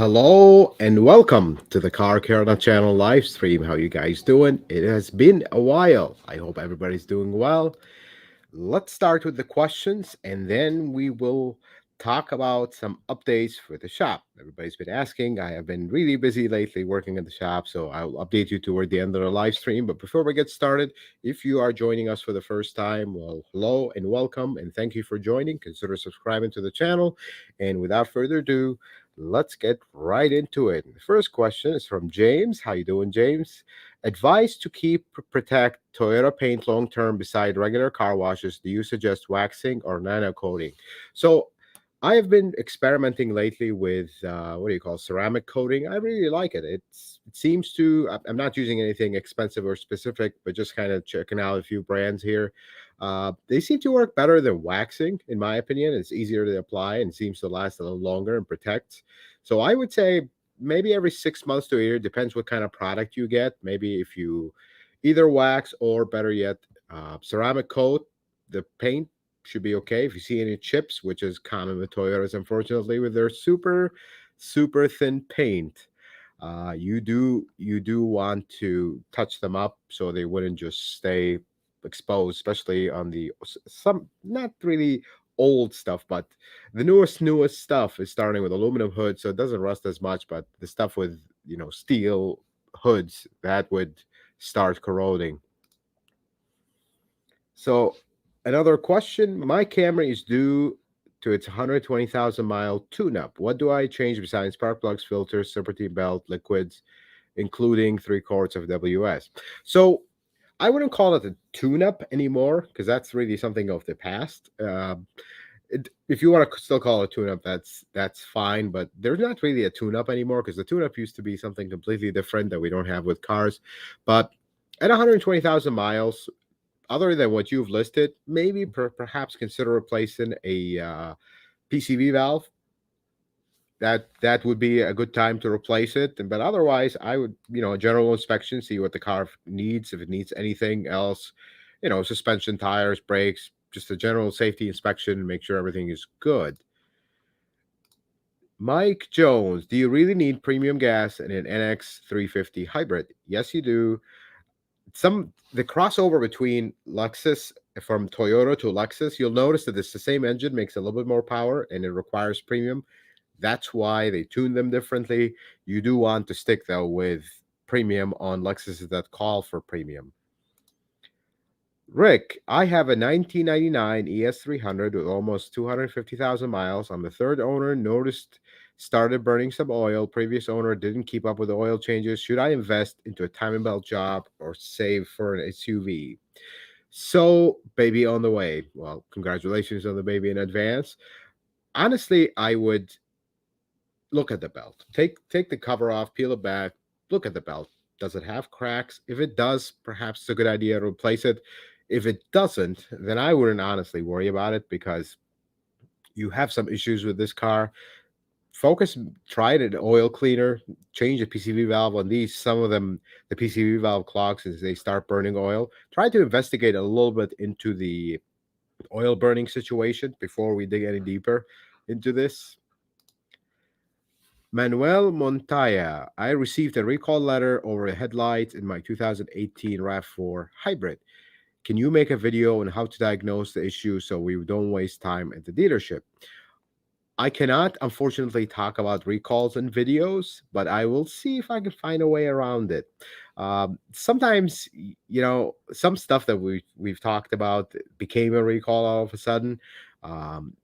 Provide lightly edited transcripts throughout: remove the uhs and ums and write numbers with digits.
Hello and welcome to the Car Care channel live stream. How you guys doing? It has been a while. I hope everybody's doing well. Let's start with the questions and then we will talk about some updates for the shop. Everybody's been asking. I have been really busy lately working at the shop, so I'll update you toward the end of the live stream. But before we get started, if you are joining us for the first time, well, hello and welcome and thank you for joining. Consider subscribing to the channel. And without further ado, let's get right into it. The first question is from James. How you doing, James? Advice to keep protect Toyota paint long term beside regular car washes. Do you suggest waxing or nano coating? So I have been experimenting lately with what do you call ceramic coating. I really like it. It seems to. I'm not using anything expensive or specific, but just kind of checking out a few brands here. They seem to work better than waxing, in my opinion. It's easier to apply and seems to last a little longer and protects. So I would say maybe every 6 months to a year, depends what kind of product you get. Maybe if you either wax or better yet, ceramic coat, the paint should be okay. If you see any chips, which is common with Toyotas, unfortunately, with their super thin paint, you do want to touch them up so they wouldn't just stay exposed, especially on the some not really old stuff, but the newest stuff is starting with aluminum hood, so it doesn't rust as much. But the stuff with steel hoods that would start corroding. So another question: my Camry is due to its 120,000 mile tune-up. What do I change besides spark plugs, filters, serpentine belt, liquids, including 3 quarts of WS? So I wouldn't call it a tune-up anymore because that's really something of the past. If you want to still call it tune-up, that's fine. But there's not really a tune-up anymore because the tune-up used to be something completely different that we don't have with cars. But at 120,000 miles, other than what you've listed, maybe perhaps consider replacing a PCV valve. That would be a good time to replace it. But otherwise, I would, a general inspection, see what the car needs, if it needs anything else, suspension, tires, brakes, just a general safety inspection, make sure everything is good. Mike Jones, do you really need premium gas in an NX 350 hybrid? Yes, you do. The crossover between Lexus from Toyota to Lexus, you'll notice that it's the same engine, makes a little bit more power, and it requires premium. That's why they tune them differently. You do want to stick though with premium on Lexuses that call for premium. Rick, I have a 1999 ES300 with almost 250,000 miles. I'm the third owner. Noticed started burning some oil. Previous owner didn't keep up with the oil changes. Should I invest into a timing belt job or save for an SUV? So, baby on the way. Well, congratulations on the baby in advance. Honestly, I would look at the belt. Take the cover off, peel it back, look at the belt. Does it have cracks? If it does, perhaps it's a good idea to replace it. If it doesn't, then I wouldn't honestly worry about it because you have some issues with this car. Try it an oil cleaner, change the PCV valve on these. Some of them, the PCV valve clogs as they start burning oil. Try to investigate a little bit into the oil burning situation before we dig any deeper into this. Manuel Montaya, I received a recall letter over a headlight in my 2018 RAV4 hybrid. Can you make a video on how to diagnose the issue so we don't waste time at the dealership? I cannot, unfortunately, talk about recalls and videos, but I will see if I can find a way around it. Sometimes, some stuff that we've talked about became a recall all of a sudden. Um,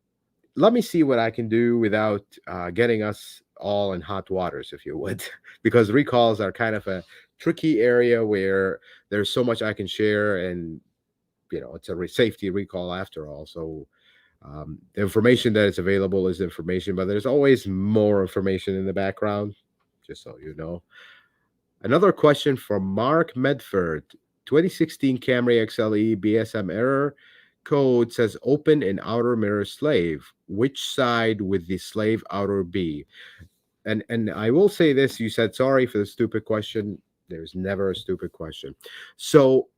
Let me see what I can do without getting us all in hot waters, if you would, because recalls are kind of a tricky area where there's so much I can share, and it's a safety recall after all. So the information that is available is information, but there's always more information in the background, just so you know. Another question from Mark Medford. 2016 Camry XLE BSM error code says open and outer mirror slave. Which side would the slave outer be? And I will say this, you said sorry for the stupid question. There's never a stupid question. So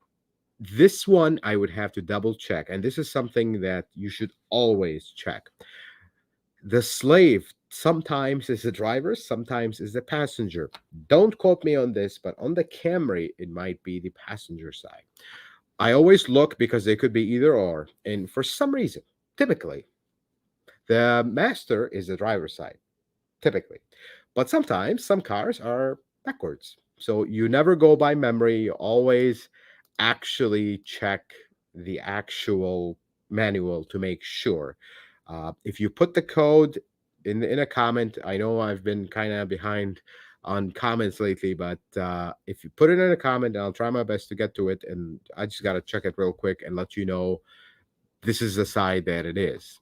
this one I would have to double check, and this is something that you should always check. The slave Sometimes it's the driver, sometimes it's the passenger. Don't quote me on this, but on the Camry, it might be the passenger side. I always look because they could be either or. And for some reason, typically, the master is the driver's side, typically. But sometimes some cars are backwards. So you never go by memory. You always actually check the actual manual to make sure. If you put the code in a comment, I know I've been kind of behind on comments lately, but if you put it in a comment, I'll try my best to get to it. And I just got to check it real quick and let you know this is the side that it is.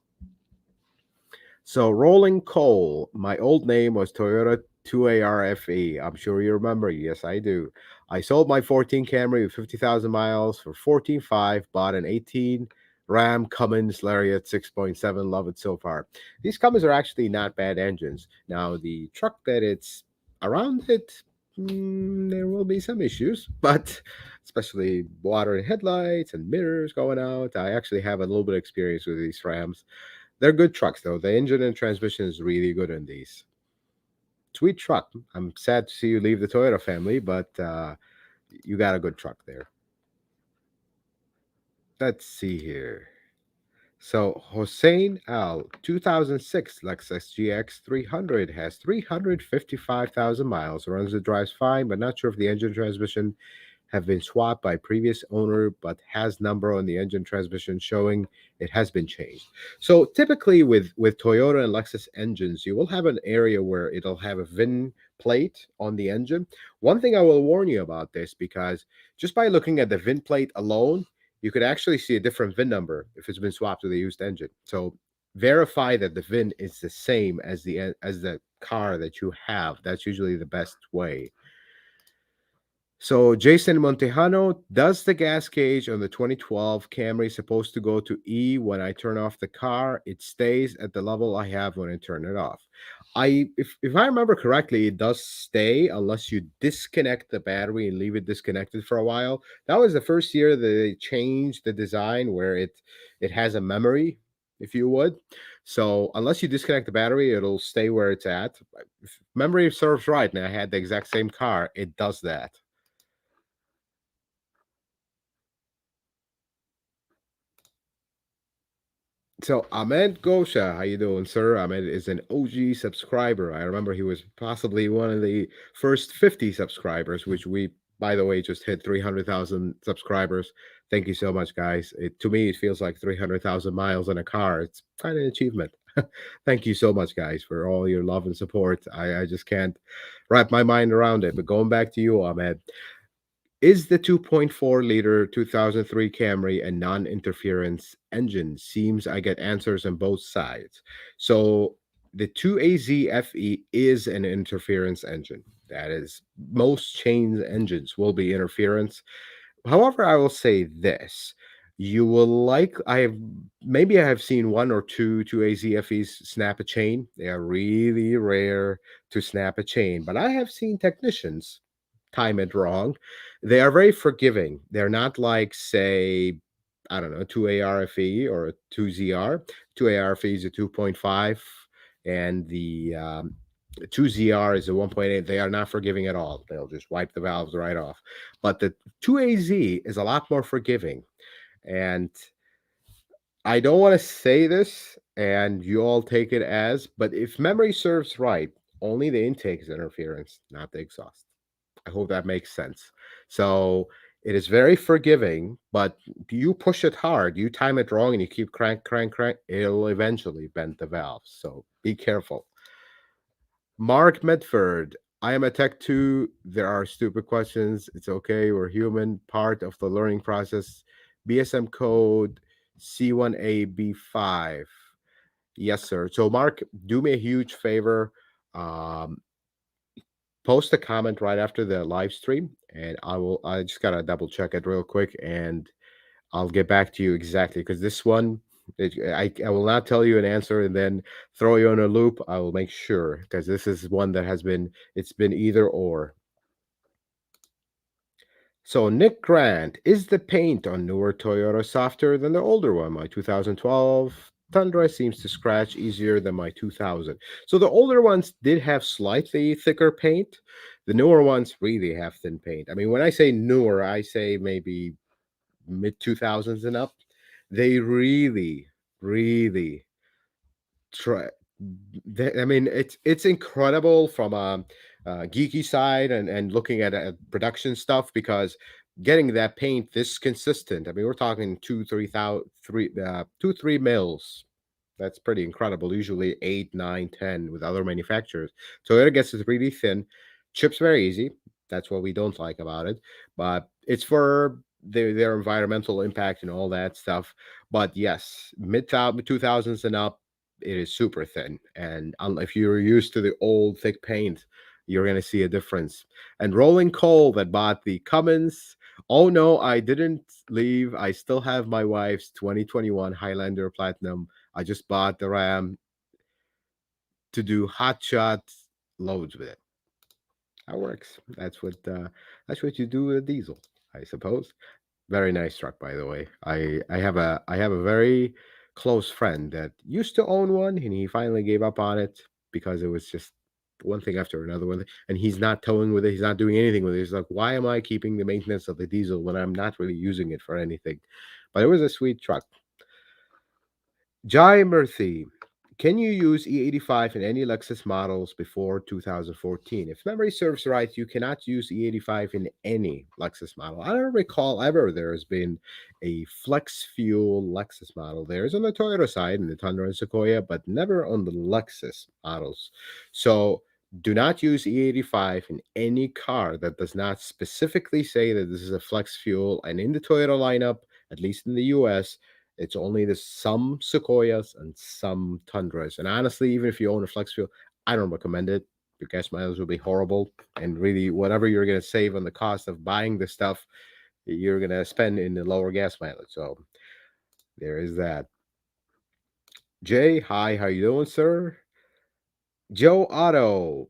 So Rolling Coal, my old name was Toyota 2ARFE. I'm sure you remember. Yes, I do. I sold my 14 Camry with 50,000 miles for 14.5, bought an 18 Ram Cummins Lariat 6.7. Love it so far. These Cummins are actually not bad engines. Now, the truck that it's around it, there will be some issues, but especially water and headlights and mirrors going out. I actually have a little bit of experience with these Rams. They're good trucks, though. The engine and transmission is really good in these. Sweet truck. I'm sad to see you leave the Toyota family, but you got a good truck there. Let's see here. So Hossein Al, 2006 Lexus GX 300 has 355,000 miles. Runs and drives fine, but not sure if the engine transmission have been swapped by previous owner, but has number on the engine transmission showing it has been changed. So typically with Toyota and Lexus engines, you will have an area where it'll have a VIN plate on the engine. One thing I will warn you about this, because just by looking at the VIN plate alone, you could actually see a different VIN number if it's been swapped with a used engine. So verify that the VIN is the same as the car that you have. That's usually the best way. So Jason Montejano, does the gas gauge on the 2012 Camry supposed to go to E when I turn off the car? It stays at the level I have when I turn it off. If I remember correctly, it does stay unless you disconnect the battery and leave it disconnected for a while. That was the first year that they changed the design where it has a memory, if you would. So unless you disconnect the battery, it'll stay where it's at. If memory serves right, and I had the exact same car, it does that. So Ahmed Gosha, how you doing, sir? Ahmed is an OG subscriber. I remember he was possibly one of the first 50 subscribers, which we, by the way, just hit 300,000 subscribers. Thank you so much, guys. To me, it feels like 300,000 miles in a car. It's kind of an achievement. Thank you so much, guys, for all your love and support. I just can't wrap my mind around it. But going back to you, Ahmed, is the 2.4-liter 2003 Camry a non-interference engine? Seems I get answers on both sides. So the 2AZ-FE is an interference engine. That is, most chain engines will be interference. However, I will say this. You will like, I have seen one or two AZFEs snap a chain. They are really rare to snap a chain, but I have seen technicians time it wrong. They are very forgiving. They're not like, say, I don't know, 2ARFE or a 2ZR. 2ARFE is a 2.5, and the 2ZR is a 1.8. They are not forgiving at all. They'll just wipe the valves right off. But the 2AZ is a lot more forgiving. And I don't want to say this, and you all take it as, but if memory serves right, only the intake is interference, not the exhaust. I hope that makes sense. So it is very forgiving, but you push it hard, you time it wrong, and you keep crank, it'll eventually bend the valves. So be careful. Mark Medford, I am a tech two. There are stupid questions. It's okay. We're human, part of the learning process. BSM code C1AB5. Yes, sir. So, Mark, do me a huge favor. Um, Post a comment right after the live stream, and I just gotta double check it real quick, and I'll get back to you exactly, because this one, I will not tell you an answer and then throw you in a loop. I will make sure, because this is one that it's been either or. So Nick Grant, is the paint on newer Toyota softer than the older one? My 2012 Tundra seems to scratch easier than my 2000. So the older ones did have slightly thicker paint. The newer ones really have thin paint. I mean, when I say newer, I say maybe mid 2000s and up. They really, really try. I mean, it's incredible from a geeky side and looking at production stuff because getting that paint this consistent. I mean, we're talking 2 3 mils. That's pretty incredible. Usually 8, 9, 10 with other manufacturers. Toyota gets it really thin. Chips very easy. That's what we don't like about it. But it's for their environmental impact and all that stuff. But yes, mid 2000s and up, it is super thin. And if you're used to the old thick paint, you're going to see a difference. And Rolling Coal that bought the Cummins. Oh no, I didn't leave. I still have my wife's 2021 Highlander Platinum. I just bought the RAM to do hot shot loads with it. That works. That's what you do with a diesel, I suppose. Very nice truck, by the way. I have a very close friend that used to own one, and he finally gave up on it because it was just one thing after another one. And he's not towing with it. He's not doing anything with it. He's like, why am I keeping the maintenance of the diesel when I'm not really using it for anything? But it was a sweet truck. Jai Murthy, can you use E85 in any Lexus models before 2014? If memory serves right, you cannot use E85 in any Lexus model. I don't recall ever there has been a flex fuel Lexus model. There's on the Toyota side in the Tundra and Sequoia, but never on the Lexus models. So do not use E85 in any car that does not specifically say that this is a flex fuel. And in the Toyota lineup, at least in the US, it's only the some Sequoias and some Tundras. And honestly, even if you own a flex fuel, I don't recommend it. Your gas mileage will be horrible. And really, whatever you're going to save on the cost of buying the stuff, you're going to spend in the lower gas mileage. So there is that. Jay, hi, how you doing, sir? Joe Otto.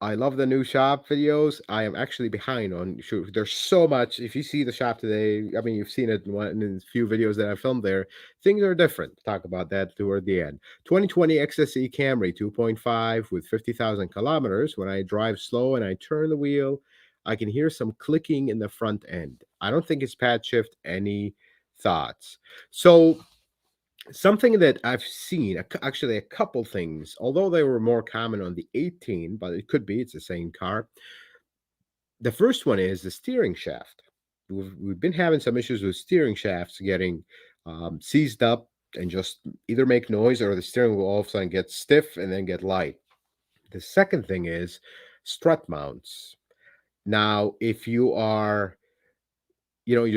I love the new shop videos. I am actually behind on shoot. There's so much. If you see the shop today, I mean, you've seen it in a few videos that I filmed there. Things are different. Talk about that toward the end. 2020 XSE Camry 2.5 with 50,000 kilometers. When I drive slow and I turn the wheel, I can hear some clicking in the front end. I don't think it's pad shift. Any thoughts? So something that I've seen, actually, a couple things, although they were more common on the 18, but it could be it's the same car. The first one is the steering shaft. We've been having some issues with steering shafts getting seized up and just either make noise or the steering wheel all of a sudden get stiff and then get light. The second thing is strut mounts. Now, if you're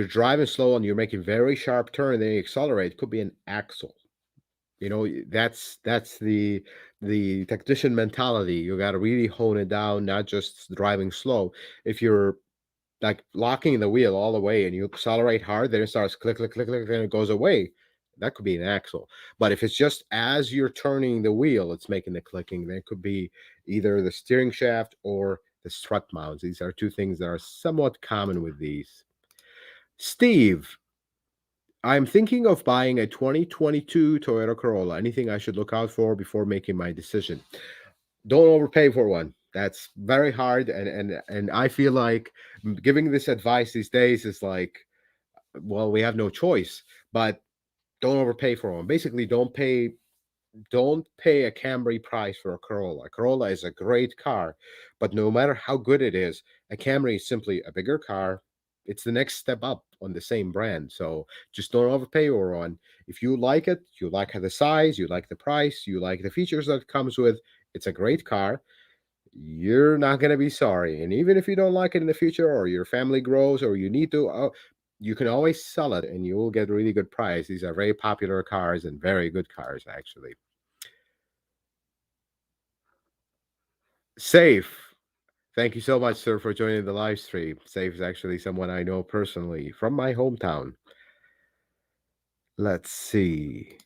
driving slow and you're making very sharp turn, then you accelerate, it could be an axle. That's the technician mentality. You got to really hone it down, not just driving slow. If you're like locking the wheel all the way and you accelerate hard, then it starts click click click click, then it goes away. That could be an axle. But if it's just as you're turning the wheel, it's making the clicking, then it could be either the steering shaft or the strut mounts. These are two things that are somewhat common with these. Steve, I'm thinking of buying a 2022 Toyota Corolla. Anything I should look out for before making my decision? Don't overpay for one. That's very hard, and I feel like giving this advice these days is like, well, we have no choice. But don't overpay for one. Basically, don't pay a Camry price for a Corolla. A Corolla is a great car, but no matter how good it is, a Camry is simply a bigger car. It's the next step up on the same brand. So just don't overpay for one. If you like it, you like the size, you like the price, you like the features that it comes with, it's a great car. You're not going to be sorry. And even if you don't like it in the future or your family grows or you need to, you can always sell it and you will get a really good price. These are very popular cars and very good cars, actually. Safe. Thank you so much, sir, for joining the live stream. Safe is actually someone I know personally from my hometown. Let's see.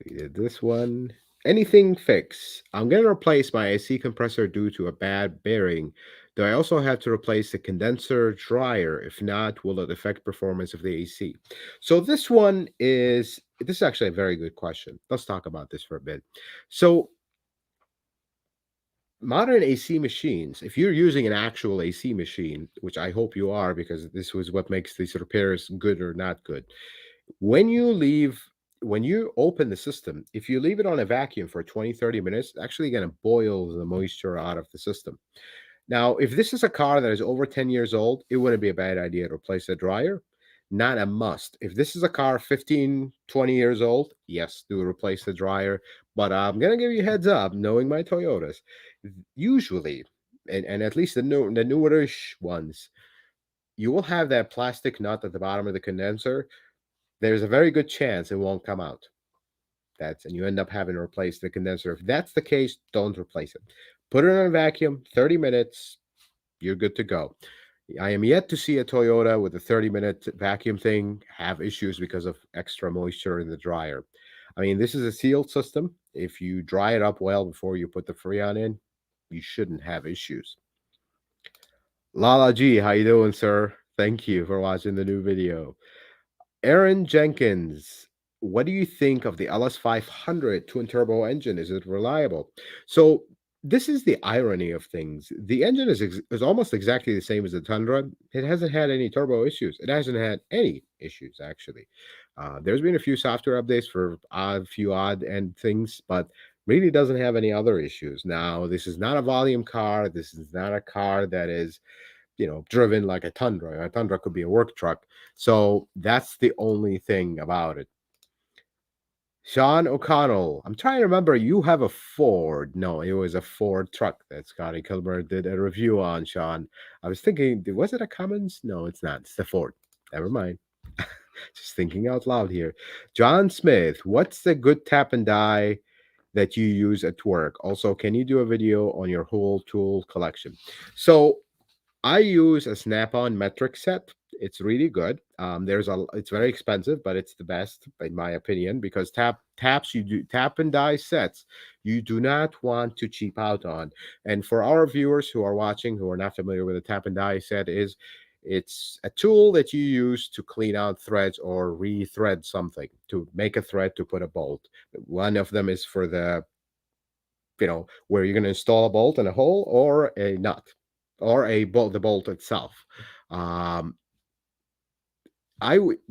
We did this one. Anything fix? I'm going to replace my AC compressor due to a bad bearing. Do I also have to replace the condenser dryer? If not, will it affect performance of the AC? So this is actually a very good question. Let's talk about this for a bit. So modern AC machines, if you're using an actual AC machine, which I hope you are because this was what makes these repairs good or not good. When you leave when you open the system, if you leave it on a vacuum for 20, 30 minutes, it's actually going to boil the moisture out of the system. Now, if this is a car that is over 10 years old, it wouldn't be a bad idea to replace the dryer. Not a must. If this is a car 15, 20 years old, yes, do replace the dryer. But I'm going to give you a heads up, knowing my Toyotas, usually, and at least the newer-ish ones, you will have that plastic nut at the bottom of the condenser. There's a very good chance it won't come out. And you end up having to replace the condenser. If that's the case, don't replace it. Put it on a vacuum, 30 minutes, you're good to go. I am yet to see a Toyota with a 30-minute vacuum thing have issues because of extra moisture in the dryer. I mean, this is a sealed system. If you dry it up well before you put the Freon in, you shouldn't have issues. Lala G, how you doing, sir? Thank you for watching the new video. Aaron Jenkins, what do you think of the LS500 twin turbo engine? Is it reliable? So this is the irony of things. The engine is almost exactly the same as the Tundra. It hasn't had any turbo issues. It hasn't had any issues actually. There's been a few software updates for a few odd end things, but really doesn't have any other issues. Now, this is not a volume car. This is not a car that is driven like a Tundra. A Tundra could be a work truck. So that's the only thing about it. Sean O'Connell, I'm trying to remember. You have a Ford. No, it was a Ford truck that Scotty Kilmer did a review on, Sean. I was thinking, was it a Cummins? No, it's not. It's the Ford. Never mind. Just thinking out loud here. John Smith, what's the good tap and die that you use at work? Also, can you do a video on your whole tool collection? So I use a Snap-on metric set. It's really good. It's very expensive, but it's the best in my opinion because tap and die sets you do not want to cheap out on. And for our viewers who are watching who are not familiar with a tap and die set, it's a tool that you use to clean out threads or re-thread something to make a thread to put a bolt. One of them is for the where you're going to install a bolt in a hole or a nut or the bolt itself. Um,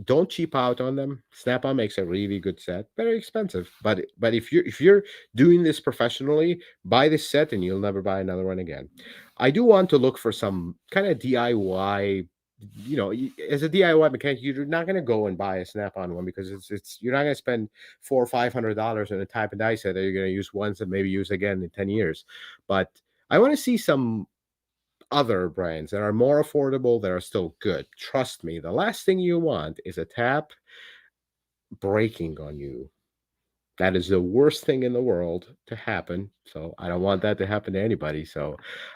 don't cheap out on them. Snap-on makes a really good set, very expensive, but if you're doing this professionally, buy this set and you'll never buy another one again. I do want to look for some kind of DIY. As a DIY mechanic, you're not going to go and buy a Snap-on one because it's you're not going to spend $400 or $500 on a type and die set that you're going to use once and maybe use again in 10 years. But I want to see some other brands that are more affordable that are still good. Trust me, the last thing you want is a tap breaking on you. That is the worst thing in the world to happen. So I don't want that to happen to anybody.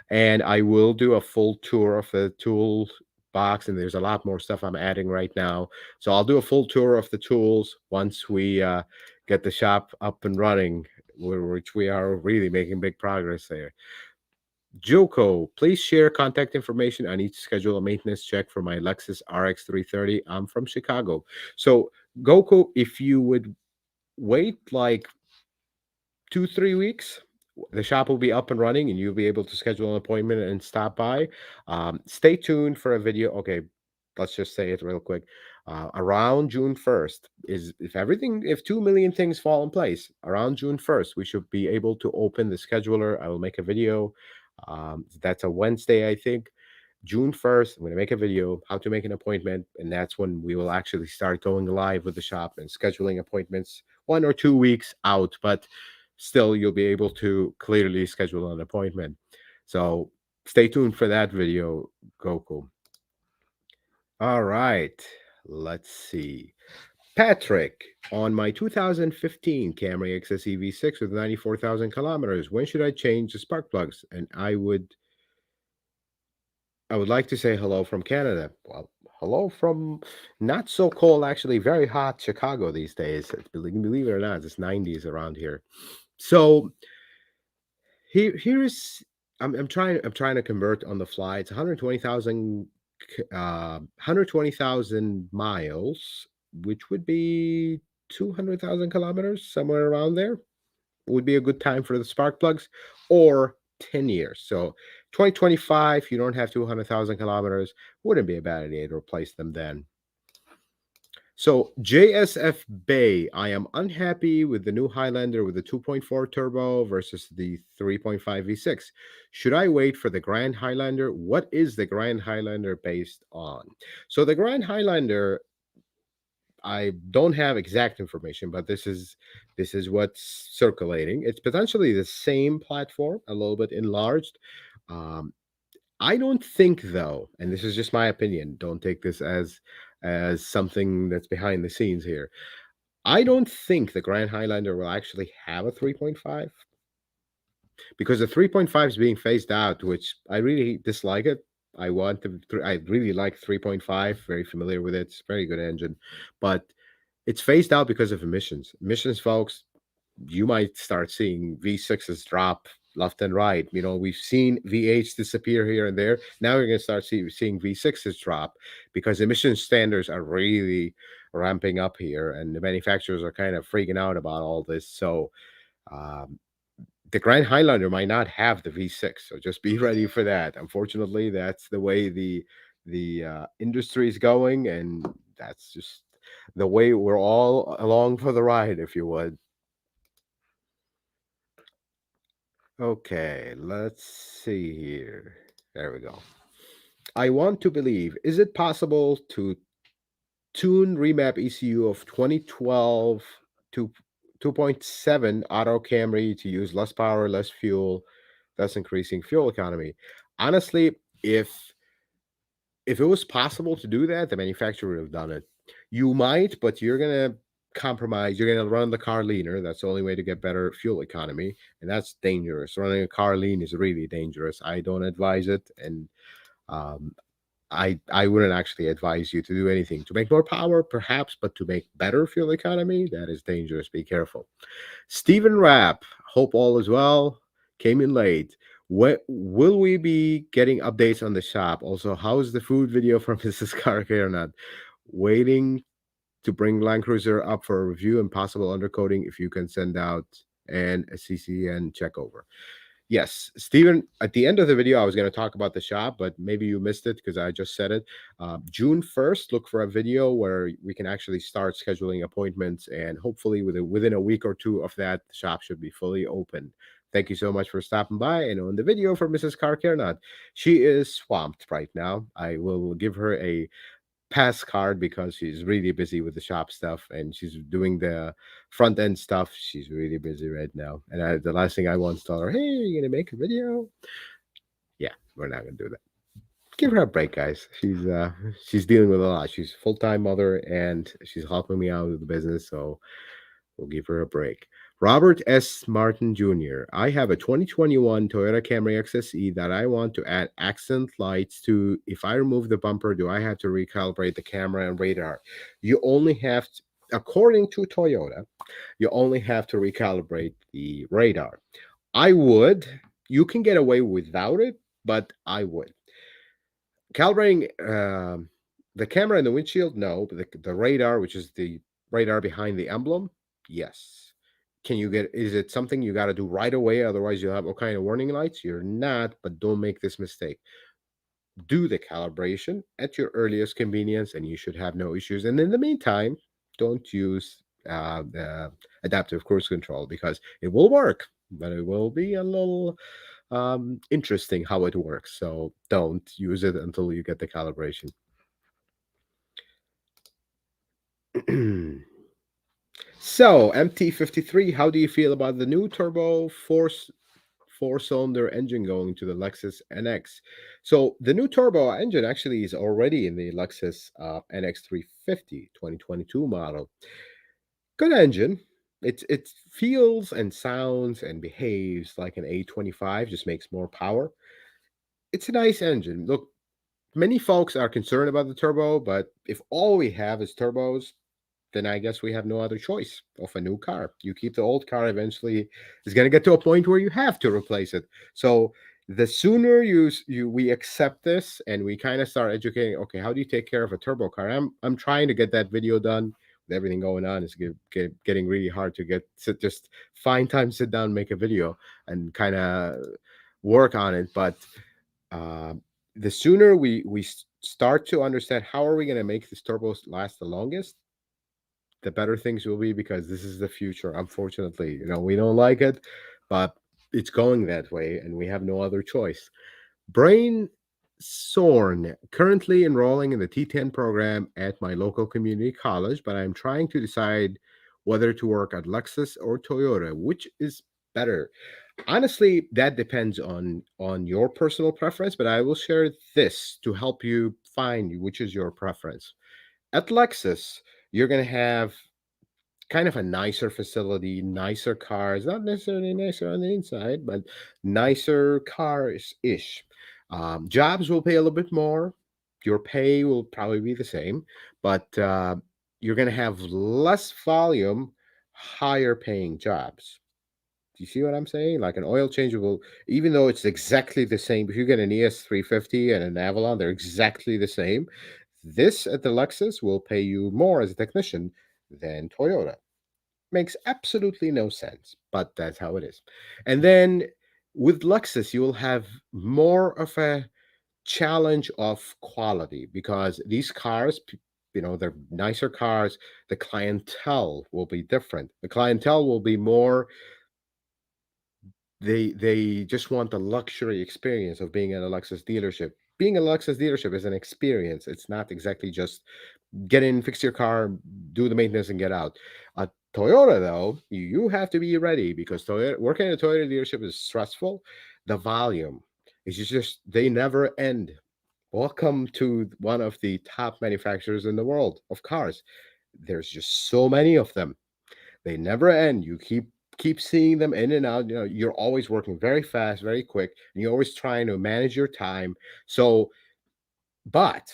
And I will do a full tour of the tool box, and there's a lot more stuff I'm adding right now. So I'll do a full tour of the tools once we get the shop up and running, which we are really making big progress there. Joko, please share contact information. I need to schedule a maintenance check for my Lexus RX 330. I'm from Chicago. So, Goku, if you would wait like 2, 3 weeks, the shop will be up and running and you'll be able to schedule an appointment and stop by. Stay tuned for a video. Okay, let's just say it real quick. Around June 1st is if 2 million things fall in place around June 1st, we should be able to open the scheduler. I will make a video. That's a Wednesday, I think. June 1st, I'm going to make a video how to make an appointment, and that's when we will actually start going live with the shop and scheduling appointments 1 or 2 weeks out. But still, you'll be able to clearly schedule an appointment. So stay tuned for that video, Goku. All right, let's see. Patrick, on my 2015 Camry XSE V6 with 94,000 kilometers, when should I change the spark plugs? And I would like to say hello from Canada. Well, hello from not so cold, actually very hot Chicago these days. Believe it or not, it's 90s around here. So here's I'm trying to convert on the fly. It's 120,000 miles, which would be 200,000 kilometers, somewhere around there. Would be a good time for the spark plugs, or 10 years. So 2025, you don't have 200,000 kilometers. Wouldn't be a bad idea to replace them then. So JSF Bay, I am unhappy with the new Highlander with the 2.4 turbo versus the 3.5 V6. Should I wait for the Grand Highlander? What is the Grand Highlander based on? So the Grand Highlander, I don't have exact information, but this is what's circulating. It's potentially the same platform, a little bit enlarged. Um, I don't think though, and this is just my opinion. Don't take this as something that's behind the scenes here. I don't think the Grand Highlander will actually have a 3.5 because the 3.5 is being phased out, which I really dislike it. I really like 3.5, very familiar with it. It's a very good engine, but it's phased out because of emissions. Emissions, folks, you might start seeing V6s drop left and right. We've seen V8s disappear here and there. Now we're going to start seeing V6s drop because emission standards are really ramping up here, and the manufacturers are kind of freaking out about all this. So, um, the Grand Highlander might not have the V6, so just be ready for that. Unfortunately, that's the way the industry is going, and that's just the way we're all along for the ride, if you would. Okay, let's see here. There we go. I want to believe, is it possible to tune remap ECU of 2012 to 2.7 Auto Camry to use less power, less fuel, thus increasing fuel economy? Honestly, if it was possible to do that, the manufacturer would have done it. You might, but you're gonna compromise. You're gonna run the car leaner. That's the only way to get better fuel economy, and that's dangerous. Running a car lean is really dangerous. I don't advise it, and um, I wouldn't actually advise you to do anything to make more power, perhaps, but to make better fuel economy, that is dangerous. Be careful. Stephen Rapp, hope all is well. Came in late. What will we be getting updates on the shop? Also, how is the food video from Mrs. Carcare not waiting to bring Land Cruiser up for a review and possible undercoating if you can send out and a CCN check over? Yes, Stephen, at the end of the video, I was going to talk about the shop, but maybe you missed it because I just said it. June 1st, look for a video where we can actually start scheduling appointments, and hopefully within a week or two of that, the shop should be fully open. Thank you so much for stopping by. And on the video for Mrs. Carcarenot, she is swamped right now. I will give her a pass card because she's really busy with the shop stuff and she's doing the front end stuff. She's really busy right now. And the last thing I want to tell her, hey, you're gonna make a video? Yeah, we're not gonna do that. Give her a break, guys. She's dealing with a lot. She's a full-time mother and she's helping me out with the business, so we'll give her a break. Robert S. Martin Jr. I have a 2021 Toyota Camry XSE that I want to add accent lights to. If I remove the bumper, do I have to recalibrate the camera and radar? You only have to, according to Toyota, you only have to recalibrate the radar. I would. You can get away without it, but I would. Calibrating the camera and the windshield, no. But the radar, which is the radar behind the emblem, yes. Can you get? Is it something you got to do right away? Otherwise, you'll have all kind of warning lights. You're not, but don't make this mistake. Do the calibration at your earliest convenience, and you should have no issues. And in the meantime, don't use the adaptive cruise control because it will work, but it will be a little interesting how it works. So don't use it until you get the calibration. So MT53, how do you feel about the new turbo four-cylinder engine going to the Lexus NX? So the new turbo engine actually is already in the Lexus NX 350 2022 model. Good engine. It feels and sounds and behaves like an A25, just makes more power. It's a nice engine. Look, many folks are concerned about the turbo, but if all we have is turbos, then I guess we have no other choice of a new car. You keep the old car, eventually it's going to get to a point where you have to replace it. So The sooner you we accept this and we kind of start educating, okay, how do you take care of a turbo car? I'm trying to get that video done. With everything going on, it's getting really hard to just find time, sit down, make a video, and kind of work on it. But uh, the sooner we start to understand how are we going to make these turbos last the longest, the better things will be, because this is the future. Unfortunately, we don't like it, but it's going that way, and we have no other choice. Brain Sorn, currently enrolling in the T10 program at my local community college, but I'm trying to decide whether to work at Lexus or Toyota, which is better. Honestly, that depends on your personal preference, but I will share this to help you find which is your preference. At Lexus, you're going to have kind of a nicer facility, nicer cars, not necessarily nicer on the inside, but nicer cars ish. Jobs will pay a little bit more. Your pay will probably be the same, but you're going to have less volume, higher paying jobs. Do you see what I'm saying? Like an oil change will, even though it's exactly the same, if you get an ES350 and an Avalon, they're exactly the same. This at the Lexus will pay you more as a technician than Toyota. Makes absolutely no sense, but that's how it is. And then with Lexus, you will have more of a challenge of quality, because these cars, they're nicer cars. The clientele will be different. The clientele will be more, they just want the luxury experience of being at a Lexus dealership. Being a Lexus dealership is an experience. It's not exactly just get in, fix your car, do the maintenance, and get out. Toyota, though, you have to be ready, because working at a Toyota dealership is stressful. The volume is just, they never end. Welcome to one of the top manufacturers in the world of cars. There's just so many of them. They never end. You keep seeing them in and out. You're always working very fast, very quick, and you're always trying to manage your time. So, but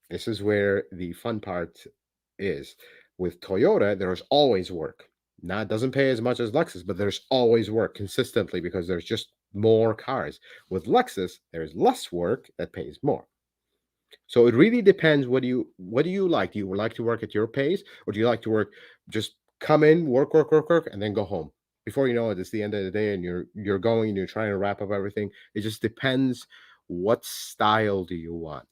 this is where the fun part is. With Toyota, there's always work. Now, it doesn't pay as much as Lexus, but there's always work consistently, because there's just more cars. With Lexus, there's less work that pays more. So it really depends. What do you like? Do you like to work at your pace, or do you like to work, just come in, work, and then go home? Before you know it, it's the end of the day, and you're going and you're trying to wrap up everything. It just depends. What style do you want?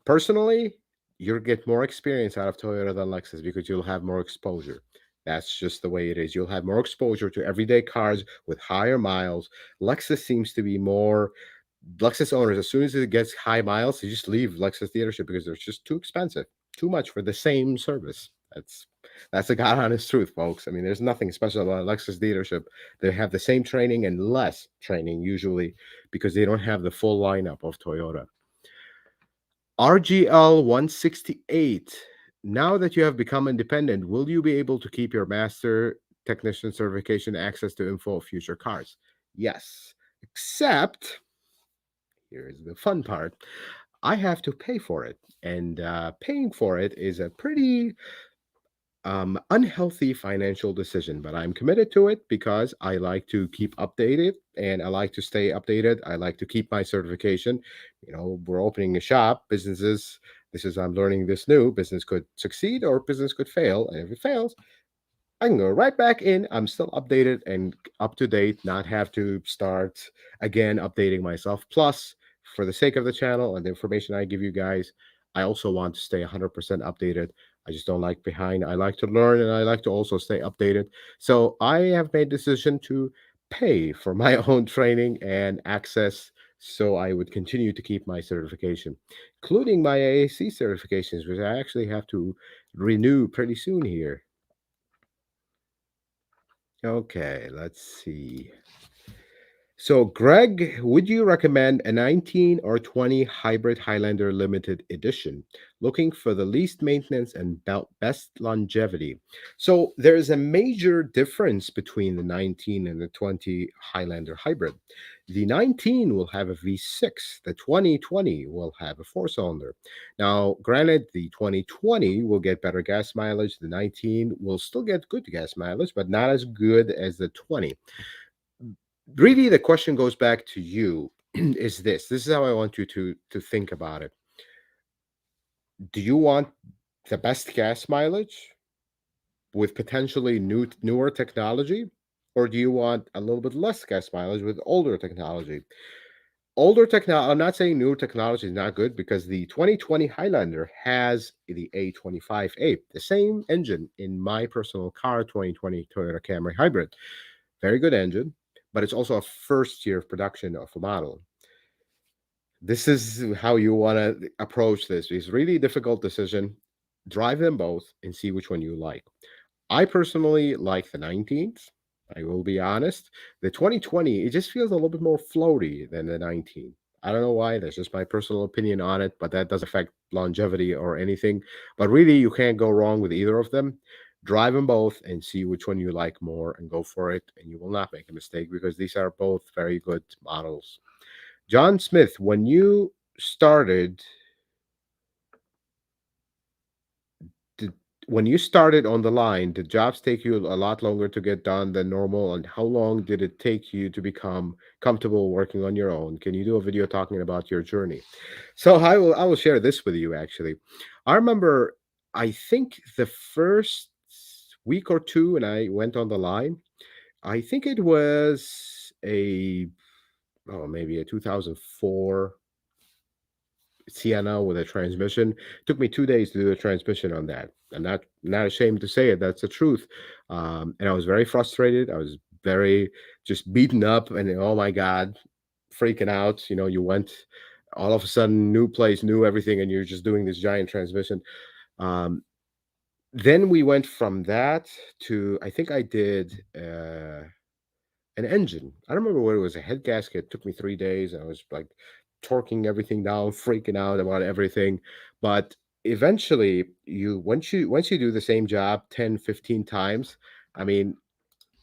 Personally, you'll get more experience out of Toyota than Lexus, because you'll have more exposure. That's just the way it is. You'll have more exposure to everyday cars with higher miles. Lexus seems to be more, Lexus owners, as soon as it gets high miles, they just leave Lexus dealership, because they're just too expensive, too much for the same service. That's the God honest truth, folks. I mean, there's nothing special about a Lexus dealership. They have the same training and less training usually, because they don't have the full lineup of Toyota. RGL 168. Now that you have become independent, will you be able to keep your master technician certification access to info of future cars? Yes, except here's the fun part. I have to pay for it, and paying for it is a pretty unhealthy financial decision, but I'm committed to it because I like to keep updated and I like to stay updated. I like to keep my certification. We're opening a shop, businesses. I'm learning this new business could succeed or business could fail. And if it fails, I can go right back in. I'm still updated and up to date, not have to start again updating myself. Plus, for the sake of the channel and the information I give you guys, I also want to stay 100% updated. I just don't like behind. I like to learn and I like to also stay updated. So I have made the decision to pay for my own training and access, so I would continue to keep my certification, including my AAC certifications, which I actually have to renew pretty soon here. Okay, let's see. So, Greg, would you recommend a 19 or 20 hybrid Highlander limited edition? Looking for the least maintenance and best longevity. So, there is a major difference between the 19 and the 20 Highlander hybrid. The 19 will have a V6, the 2020 will have a four cylinder. Now, granted, the 2020 will get better gas mileage, the 19 will still get good gas mileage, but not as good as the 20. Really, the question goes back to you. Is this is how I want you to think about it. Do you want the best gas mileage with potentially newer technology, or do you want a little bit less gas mileage with older technology? Older technology, I'm not saying newer technology is not good, because the 2020 Highlander has the A25A, the same engine in my personal car, 2020 Toyota Camry Hybrid. Very good engine, but it's also a first year of production of a model. This is how you want to approach this. It's really a difficult decision. Drive them both and see which one you like. I personally like the 19th. I will be honest. The 2020, it just feels a little bit more floaty than the 19. I don't know why. That's just my personal opinion on it, but that doesn't affect longevity or anything. But really, you can't go wrong with either of them. Drive them both and see which one you like more and go for it. And you will not make a mistake, because these are both very good models. John Smith, did, when you started on the line, did jobs take you a lot longer to get done than normal? And how long did it take you to become comfortable working on your own? Can you do a video talking about your journey? So I will share this with you actually. I remember, I think the first week or two when I went on the line, I think it was a, oh, maybe a 2004 Sienna with a transmission. Took me 2 days to do the transmission on that. I'm not ashamed to say it. That's the truth. And I was very frustrated. I was very just beaten up, and oh my god, freaking out. You went all of a sudden, new place, new everything, and you're just doing this giant transmission. Um, then we went from that to, I think I did. An engine. I don't remember what it was. A head gasket. It took me 3 days. I was like torquing everything down, freaking out about everything. But eventually, once you do the same job 10, 15 times, I mean,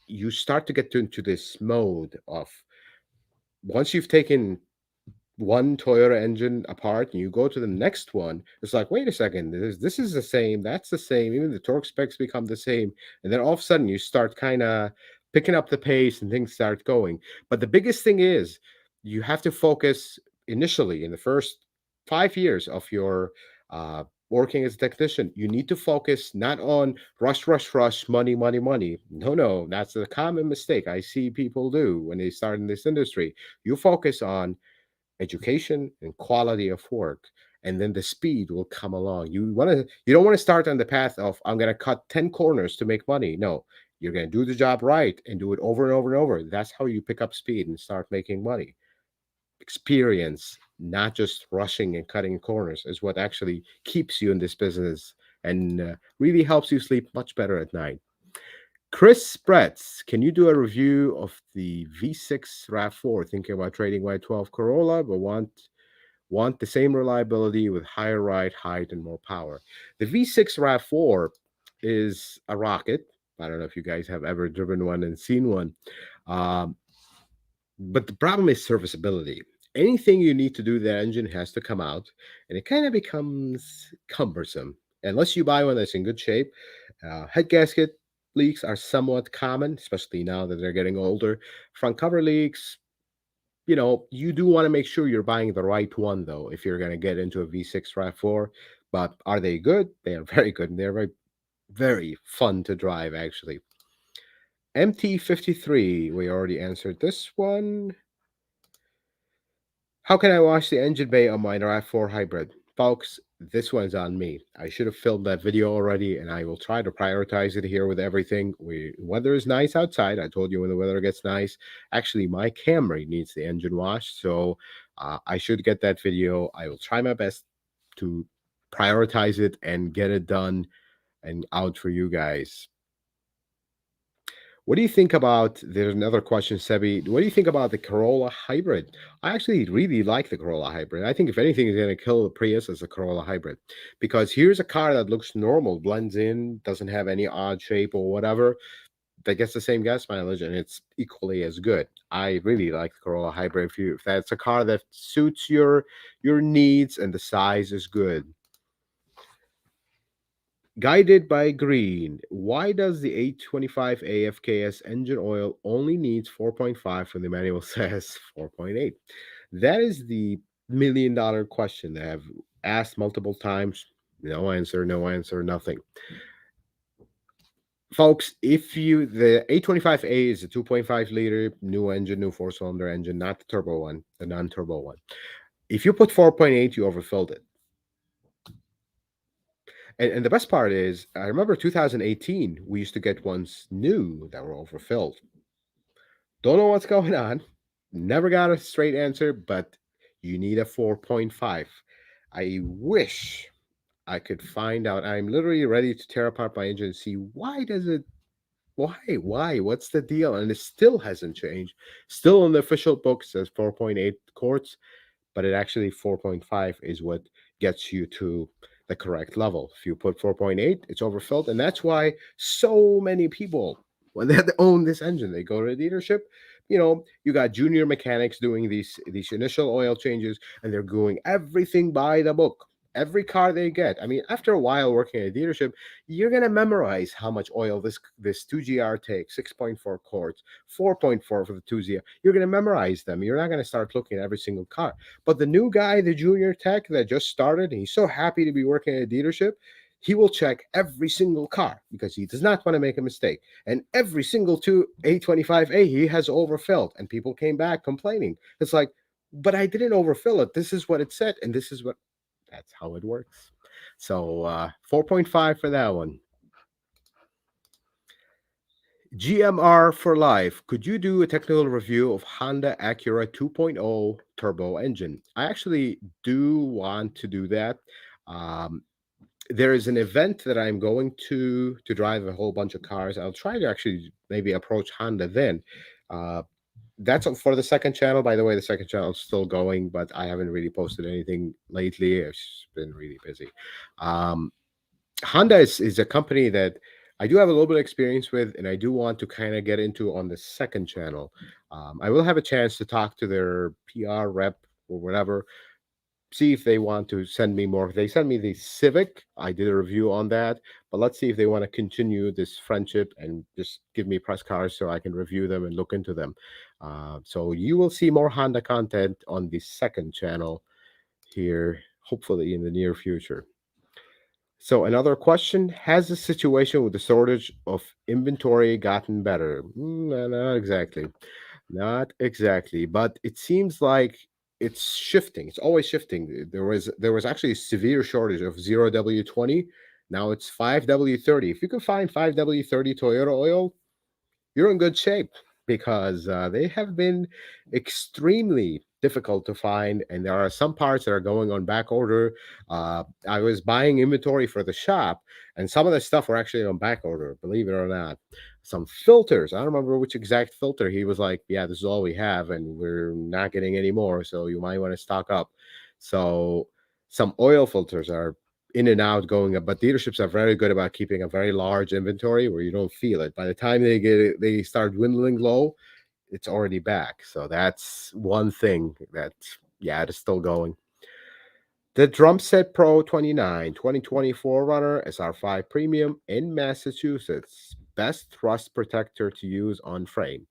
you start to get into this mode of, once you've taken one Toyota engine apart and you go to the next one, it's like, wait a second, this is the same, that's the same, even the torque specs become the same. And then all of a sudden you start kind of picking up the pace and things start going. But the biggest thing is, you have to focus initially in the first 5 years of your working as a technician. You need to focus not on rush, rush, rush, money, money, money. No, no, that's a common mistake I see people do when they start in this industry. You focus on education and quality of work, and then the speed will come along. You don't want to start on the path of, I'm going to cut 10 corners to make money. No, you're going to do the job right and do it over and over and over. That's how you pick up speed and start making money. Experience, not just rushing and cutting corners, is what actually keeps you in this business, and really helps you sleep much better at night. Chris Spretz, can you do a review of the V6 RAV4? Thinking about trading Y12 Corolla, but want the same reliability with higher ride height and more power. The V6 RAV4 is a rocket. I don't know if you guys have ever driven one and seen one. Um, but the problem is serviceability. Anything you need to do to that engine has to come out, and it kind of becomes cumbersome unless you buy one that's in good shape. Head gasket leaks are somewhat common, especially now that they're getting older. Front cover leaks, you do want to make sure you're buying the right one, though, if you're going to get into a V6 RAV4. But are they good? They are very good, and they're very, very fun to drive, actually. MT53, we already answered this one. How can I wash the engine bay on my RAV4 hybrid? Folks, this one's on me. I should have filmed that video already, and I will try to prioritize it here with everything. Weather is nice outside. I told you when the weather gets nice. Actually, my Camry needs the engine washed, so I should get that video. I will try my best to prioritize it and get it done and out for you guys. What do you think about, there's another question, Sebi. What do you think about the Corolla Hybrid? I actually really like the Corolla Hybrid. I think if anything is going to kill the Prius as a Corolla Hybrid, because here's a car that looks normal, blends in, doesn't have any odd shape or whatever, that gets the same gas mileage, and it's equally as good. I really like the Corolla Hybrid. If that's a car that suits your needs and the size is good. Guided by green, why does the 825 AFKS engine oil only needs 4.5 when the manual says 4.8? That is the $1 million question that I've asked multiple times. No answer, no answer, nothing. Folks, if you the 825A is a 2.5 liter new engine, new four-cylinder engine, not the turbo one, the non-turbo one. If you put 4.8, you overfilled it. And the best part is, I remember 2018, we used to get ones new that were overfilled. Don't know what's going on. Never got a straight answer, but you need a 4.5. I wish I could find out. I'm literally ready to tear apart my engine and see why does it why? What's the deal? And it still hasn't changed. Still on the official book says 4.8 quarts, but it actually 4.5 is what gets you to the correct level. If you put 4.8, it's overfilled, and that's why so many people, when they own this engine, they go to the dealership. You got junior mechanics doing these initial oil changes, and they're doing everything by the book. Every car they get. I mean, after a while working at a dealership, you're gonna memorize how much oil this 2GR takes, 6.4 quarts, 4.4 for the 2ZR. You're gonna memorize them. You're not gonna start looking at every single car. But the new guy, the junior tech that just started, and he's so happy to be working at a dealership, he will check every single car because he does not want to make a mistake. And every single 825A he has overfilled, and people came back complaining. It's like, but I didn't overfill it. This is what it said, and this is what. That's how it works. So 4.5 for that one. GMR for life. Could you do a technical review of Honda Acura 2.0 turbo engine? I actually do want to do that. Um, there is an event that I'm going to drive a whole bunch of cars. I'll try to actually maybe approach Honda then. Uh, that's for the second channel. By the way, the second channel is still going, but I haven't really posted anything lately. It's been really busy. Um, Honda is a company that I do have a little bit of experience with, and I do want to kind of get into on the second channel. I will have a chance to talk to their PR rep or whatever, see if they want to send me more. They sent me the Civic. I did a review on that, but let's see if they want to continue this friendship and just give me press cars so I can review them and look into them. So you will see more Honda content on the second channel here, hopefully in the near future. So another question: has the situation with the shortage of inventory gotten better? Not exactly. Not exactly, but it seems like it's shifting. It's always shifting. There was actually a severe shortage of 0W20. Now it's 5W30. If you can find 5W30 Toyota oil, you're in good shape because they have been extremely difficult to find, and there are some parts that are going on back order. I was buying inventory for the shop, and some of the stuff were actually on back order, believe it or not. Some filters, I don't remember which exact filter. He was like, yeah, this is all we have and we're not getting any more, so you might want to stock up. So some oil filters are in and out going up, but dealerships are very good about keeping a very large inventory where you don't feel it. By the time they start dwindling low, it's already back. So that's one thing that, yeah, it's still going. The Drumset Pro 29 2024 runner SR5 Premium in Massachusetts. Best thrust protector to use on frame.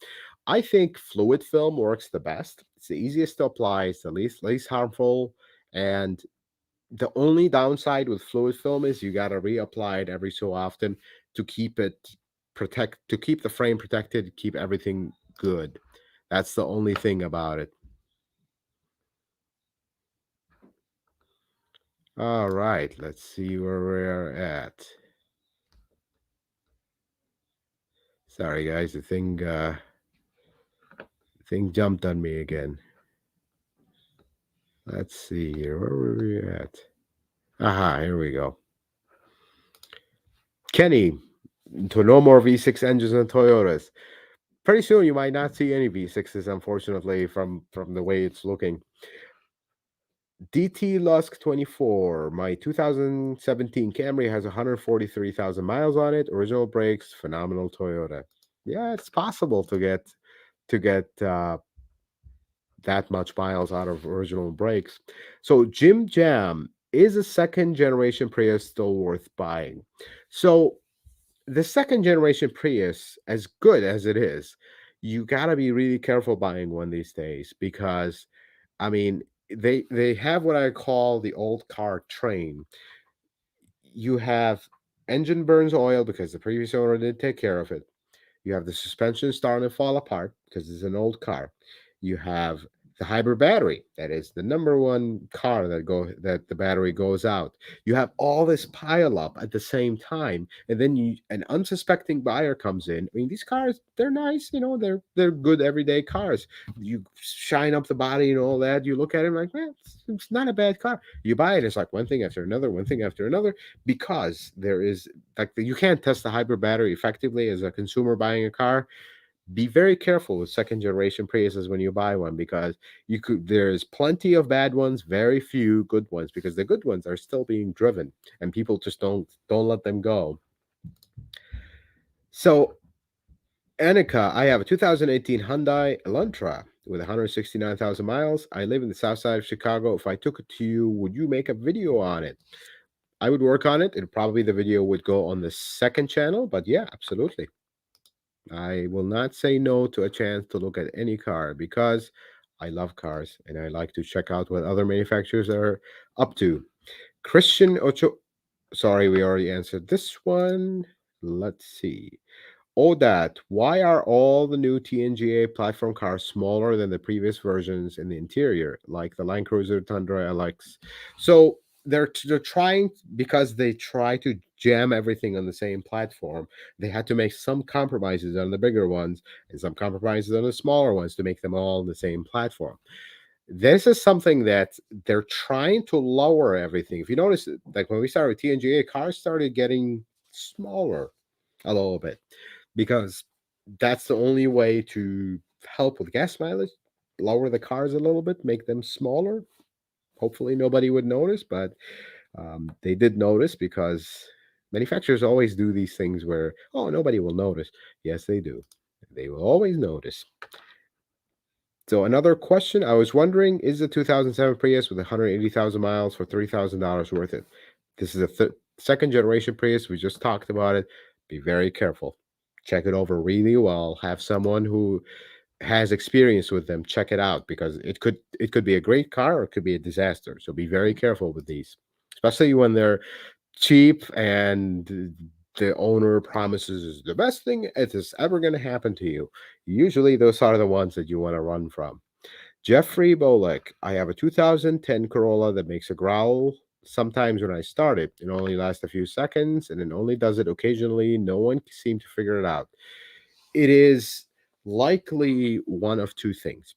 I think fluid film works the best. It's the easiest to apply, it's the least harmful, and the only downside with fluid film is you got to reapply it every so often to keep it to keep the frame protected, keep everything good. That's the only thing about it. All right, let's see where we're at. Sorry guys, the thing jumped on me again. Let's see here. Where were we at? Aha, here we go. Kenny, to no more V6 engines on Toyotas. Pretty soon you might not see any V6s, unfortunately, from the way it's looking. DT Lusk 24. My 2017 Camry has 143,000 miles on it. Original brakes, phenomenal Toyota. Yeah, it's possible to get that much miles out of original brakes. So Jim Jam, Is a second generation Prius still worth buying? So the second generation Prius, as good as it is, you gotta be really careful buying one these days because I mean they have what I call the old car train. You have engine burns oil because the previous owner didn't take care of it. You have the suspension starting to fall apart because it's an old car. You have the hybrid battery. That is the number one car that the battery goes out. You have all this pile up at the same time, and then an unsuspecting buyer comes in. I mean, these cars, they're nice, they're good everyday cars. You shine up the body and all that. You look at it like, man, it's not a bad car. You buy it, it's like one thing after another, one thing after another, because there is like you can't test the hybrid battery effectively as a consumer buying a car. Be very careful with second generation Priuses when you buy one because there's plenty of bad ones, very few good ones because the good ones are still being driven and people just don't let them go. So Annika, I have a 2018 Hyundai Elantra with 169,000 miles. I live in the south side of Chicago. If I took it to you, would you make a video on it? I would work on it. It probably the video would go on the second channel, but yeah, absolutely. I will not say no to a chance to look at any car because I love cars and I like to check out what other manufacturers are up to. Christian Ocho, sorry, we already answered this one. Let's see. Oh, that. Why are all the new TNGA platform cars smaller than the previous versions in the interior, like the Land Cruiser Tundra LX? So they're trying because they try to jam everything on the same platform. They had to make some compromises on the bigger ones and some compromises on the smaller ones to make them all on the same platform. This is something that they're trying to lower everything. If you notice, like when we started with TNGA, cars started getting smaller a little bit because that's the only way to help with gas mileage. Lower the cars a little bit, make them smaller. Hopefully, nobody would notice, but they did notice because manufacturers always do these things where, oh, nobody will notice. Yes, they do. They will always notice. So another question, I was wondering, is the 2007 Prius with 180,000 miles for $3,000 worth it? This is a second generation Prius. We just talked about it. Be very careful. Check it over really well. Have someone who has experience with them check it out because it could be a great car or it could be a disaster. So be very careful with these, especially when they're cheap and the owner promises is the best thing it is ever going to happen to you. Usually, those are the ones that you want to run from. Jeffrey Bolek, I have a 2010 Corolla that makes a growl sometimes when I start it. It only lasts a few seconds and it only does it occasionally. No one seemed to figure it out. It is likely one of two things.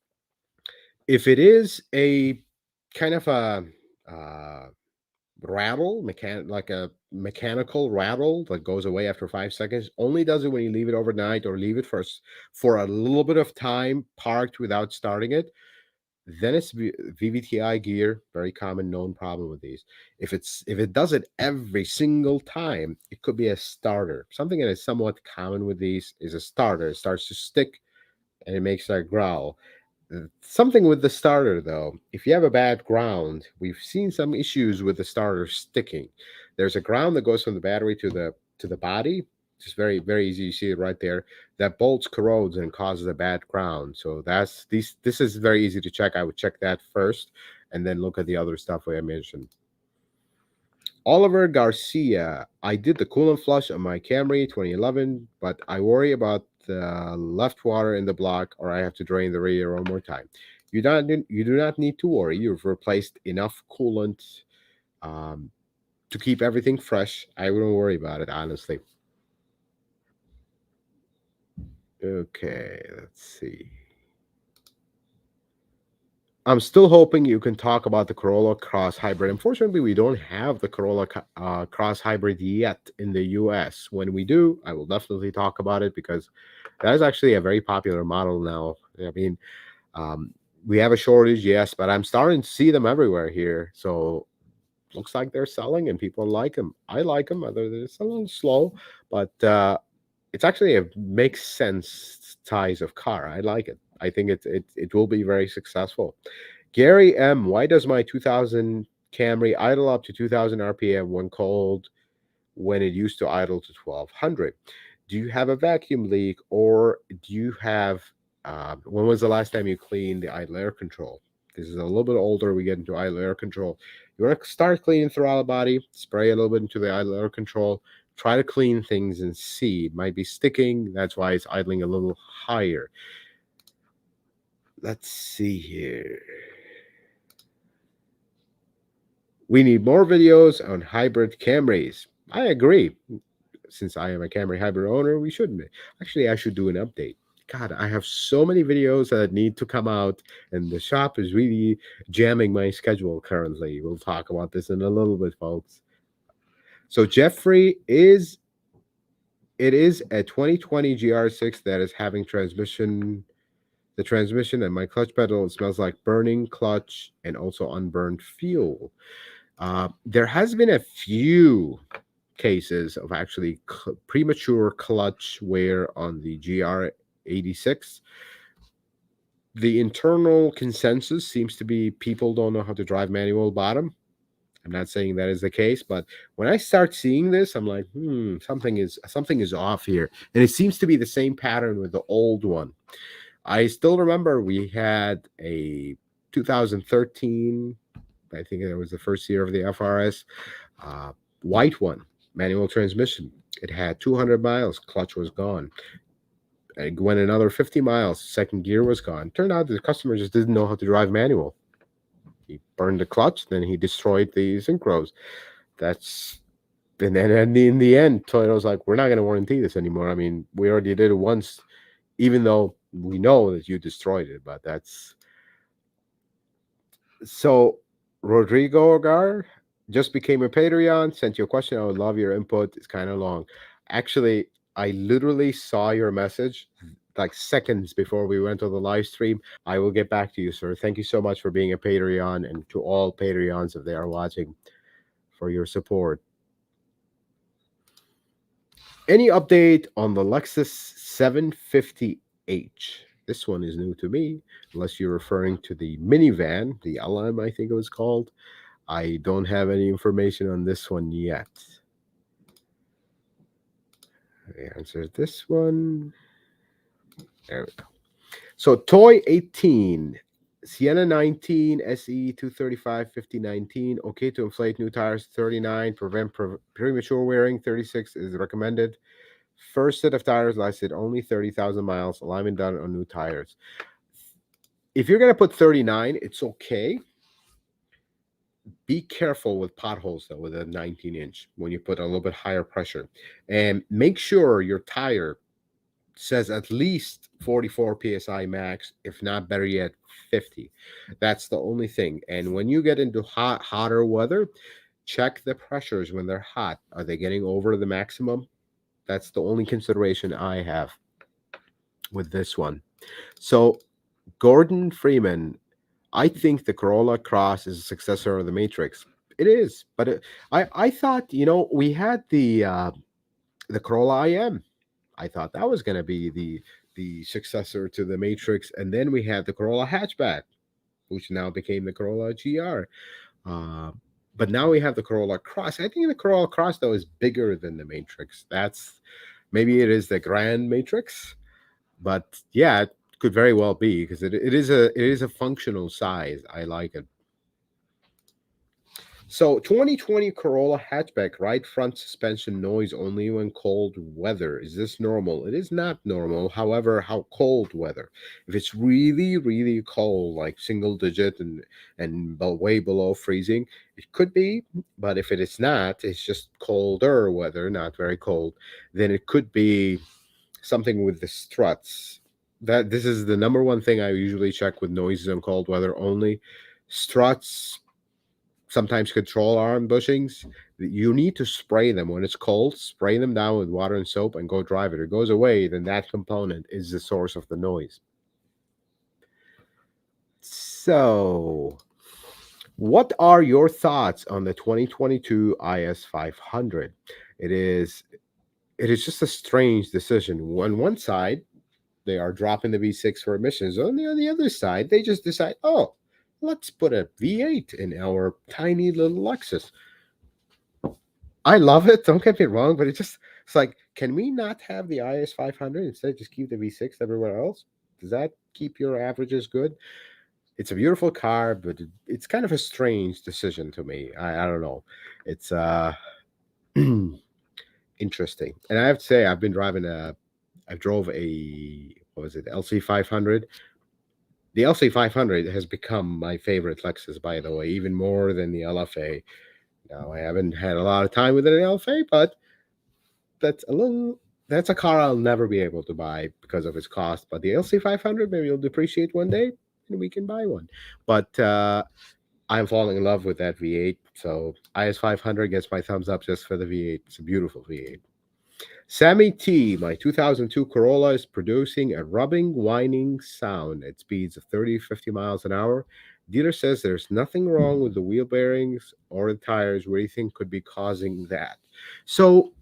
If it is a kind of a uh, rattle, like a mechanical rattle that goes away after 5 seconds, only does it when you leave it overnight or leave it for a little bit of time parked without starting it, then it's VVTi gear, very common known problem with these. If it does it every single time, it could be a starter. Something that is somewhat common with these is a starter. It starts to stick and it makes that growl. Something with the starter though, if you have a bad ground, we've seen some issues with the starter sticking. There's a ground that goes from the battery to the body. It's very very easy. You see it right there. That bolts, corrodes, and causes a bad ground. So this is very easy to check. I would check that first, and then look at the other stuff I mentioned. Oliver Garcia. I did the coolant flush on my Camry 2011, but I worry about the left water in the block, or I have to drain the radiator one more time. You do not need to worry. You've replaced enough coolant um, to keep everything fresh. I wouldn't worry about it, honestly. Okay, let's see. I'm still hoping you can talk about the Corolla Cross Hybrid. Unfortunately, we don't have the Corolla Cross Hybrid yet in the US. When we do, I will definitely talk about it because that is actually a very popular model now. I mean, um, we have a shortage, yes, but I'm starting to see them everywhere here. So looks like they're selling and people like them. I like them, although it's a little slow, but it's actually a makes sense size of car. I like it. I think it will be very successful. Gary M, why does my 2000 Camry idle up to 2000 RPM when cold, when it used to idle to 1200. Do you have a vacuum leak, or do you have, when was the last time you cleaned the idle air control? This is a little bit older. We get into idle air control. You want to start cleaning throttle body, spray a little bit into the idle air control, try to clean things and see. It might be sticking. That's why it's idling a little higher. Let's see here. We need more videos on hybrid Camrys. I agree. Since I am a Camry hybrid owner, we shouldn't be. Actually, I should do an update. God, I have so many videos that need to come out, and the shop is really jamming my schedule currently. We'll talk about this in a little bit, folks. So Jeffrey is it is a 2020 GR6 that is having the transmission and my clutch pedal. It smells like burning clutch and also unburned fuel. There has been a few cases of actually premature clutch wear on the GR86. The internal consensus seems to be people don't know how to drive manual bottom. I'm not saying that is the case, but when I start seeing this, I'm like, something is off here. And it seems to be the same pattern with the old one. I still remember we had a 2013, I think it was the first year of the FRS, white one, manual transmission. It had 200 miles, clutch was gone. It went another 50 miles, second gear was gone. Turned out the customer just didn't know how to drive manual. He burned the clutch, then he destroyed the synchros. And then in the end, Toyota's like, we're not going to warranty this anymore. I mean, we already did it once, even though we know that you destroyed it, but that's... So Rodrigo Agar just became a Patreon, sent you a question. I would love your input. It's kind of long. Actually, I literally saw your message like seconds before we went to the live stream. I will get back to you, sir. Thank you so much for being a Patreon, and to all Patreons, if they are watching, for your support. Any update on the Lexus 750H? This one is new to me, unless you're referring to the minivan, the LM, I think it was called. I don't have any information on this one yet. The answer is this one. There we go. So Toy 18, Sienna 19, SE 235, 5019. Okay to inflate new tires 39, prevent premature wearing 36 is recommended. First set of tires lasted only 30,000 miles. Alignment done on new tires. If you're going to put 39, it's okay. Be careful with potholes, though, with a 19-inch when you put a little bit higher pressure. And make sure your tire says at least 44 PSI max, if not better yet, 50. That's the only thing. And when you get into hotter weather, check the pressures when they're hot. Are they getting over the maximum? That's the only consideration I have with this one. So Gordon Freeman, I think the Corolla Cross is a successor of the Matrix. It is, but I thought, we had the Corolla IM. I thought that was going to be the successor to the Matrix, and then we had the Corolla hatchback, which now became the Corolla GR. But now we have the Corolla Cross. I think the Corolla Cross, though, is bigger than the Matrix. Maybe it is the Grand Matrix, but yeah, it could very well be, because it is a functional size. I like it. So 2020 Corolla hatchback, right front suspension noise only when cold weather. Is this normal? It is not normal. However, how cold weather? If it's really, really cold, like single digit and way below freezing, it could be. But if it is not, it's just colder weather, not very cold, then it could be something with the struts. This is the number one thing I usually check with noises on cold weather only. Struts, sometimes control arm bushings. You need to spray them when it's cold. Spray them down with water and soap and go drive it. If it goes away, then that component is the source of the noise. So, what are your thoughts on the 2022 IS500? It is just a strange decision. On one side, they are dropping the V6 for emissions. On the other side, they just decide, oh, let's put a V8 in our tiny little Lexus. I love it. Don't get me wrong, but it's like, can we not have the IS 500 instead? Just keep the V6 everywhere else. Does that keep your averages good? It's a beautiful car, but it's kind of a strange decision to me. I don't know. It's interesting, and I have to say, I've been driving a. I drove a, what was it, LC 500. The LC 500 has become my favorite Lexus, by the way, even more than the LFA. Now, I haven't had a lot of time with an LFA, but that's a little. That's a car I'll never be able to buy because of its cost. But the LC 500, maybe it'll depreciate one day, and we can buy one. But I'm falling in love with that V8. So IS 500 gets my thumbs up just for the V8. It's a beautiful V8. Sammy T, my 2002 Corolla is producing a rubbing, whining sound at speeds of 30, 50 miles an hour. Dealer says there's nothing wrong with the wheel bearings or the tires. What do you think could be causing that? So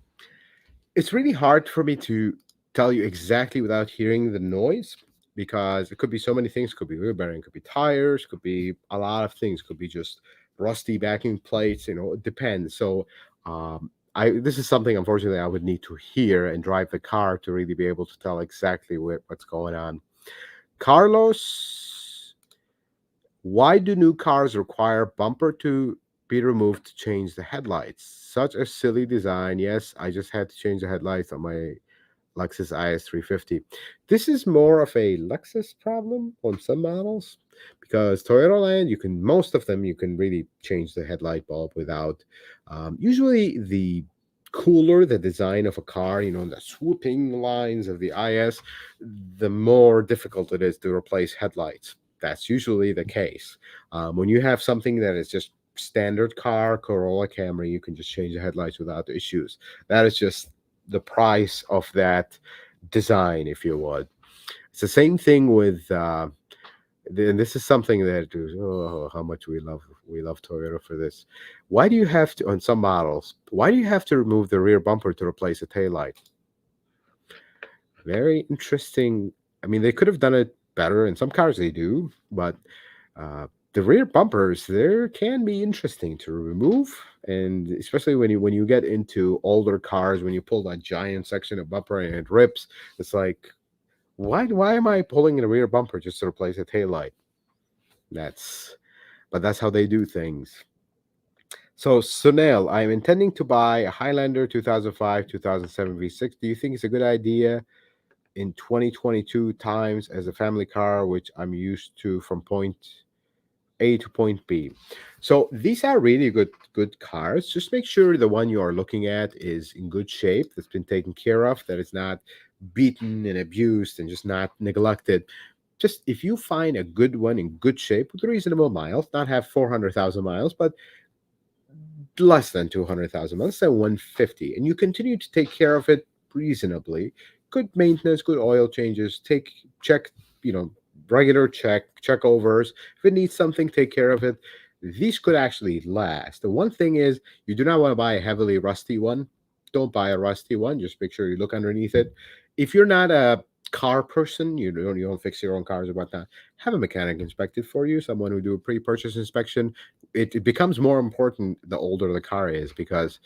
it's really hard for me to tell you exactly without hearing the noise, because it could be so many things. Could be wheel bearing, could be tires, could be a lot of things. Could be just rusty backing plates. It depends. So I this is something, unfortunately, I would need to hear and drive the car to really be able to tell exactly what's going on. Carlos, why do new cars require bumper to be removed to change the headlights? Such a silly design. Yes, I just had to change the headlights on my Lexus IS 350. This is more of a Lexus problem on some models, because Toyota Land, most of them, you can really change the headlight bulb without. Usually, the design of a car, the swooping lines of the IS, the more difficult it is to replace headlights. That's usually the case. When you have something that is just standard car, Corolla, Camry, you can just change the headlights without issues. That is just the price of that design, if you would. It's the same thing with, and this is something that, oh, how much we love Toyota for this. Why do you have to, on some models? Why do you have to remove the rear bumper to replace a taillight? Very interesting. I mean, they could have done it better. In some cars, they do, but the rear bumpers there can be interesting to remove, and especially when you get into older cars, when you pull that giant section of bumper and it rips, it's like, why am I pulling in a rear bumper just to replace a taillight? But that's how they do things. So, Sunil, I'm intending to buy a Highlander 2005 2007 V6. Do you think it's a good idea in 2022 times as a family car, which I'm used to from point A to point B? So these are really good cars. Just make sure the one you are looking at is in good shape, that's been taken care of, that is not beaten and abused and just not neglected. Just if you find a good one in good shape with reasonable miles, not have 400,000 miles, but less than 200,000 miles, say 150, and you continue to take care of it reasonably, good maintenance, good oil changes, check, you know, regular checkovers. If it needs something, take care of it. These could actually last. The one thing is, you do not want to buy a heavily rusty one. Don't buy a rusty one. Just make sure you look underneath it. If you're not a car person, you don't fix your own cars or whatnot, have a mechanic inspect it for you. Someone who do a pre-purchase inspection. It becomes more important the older the car is, because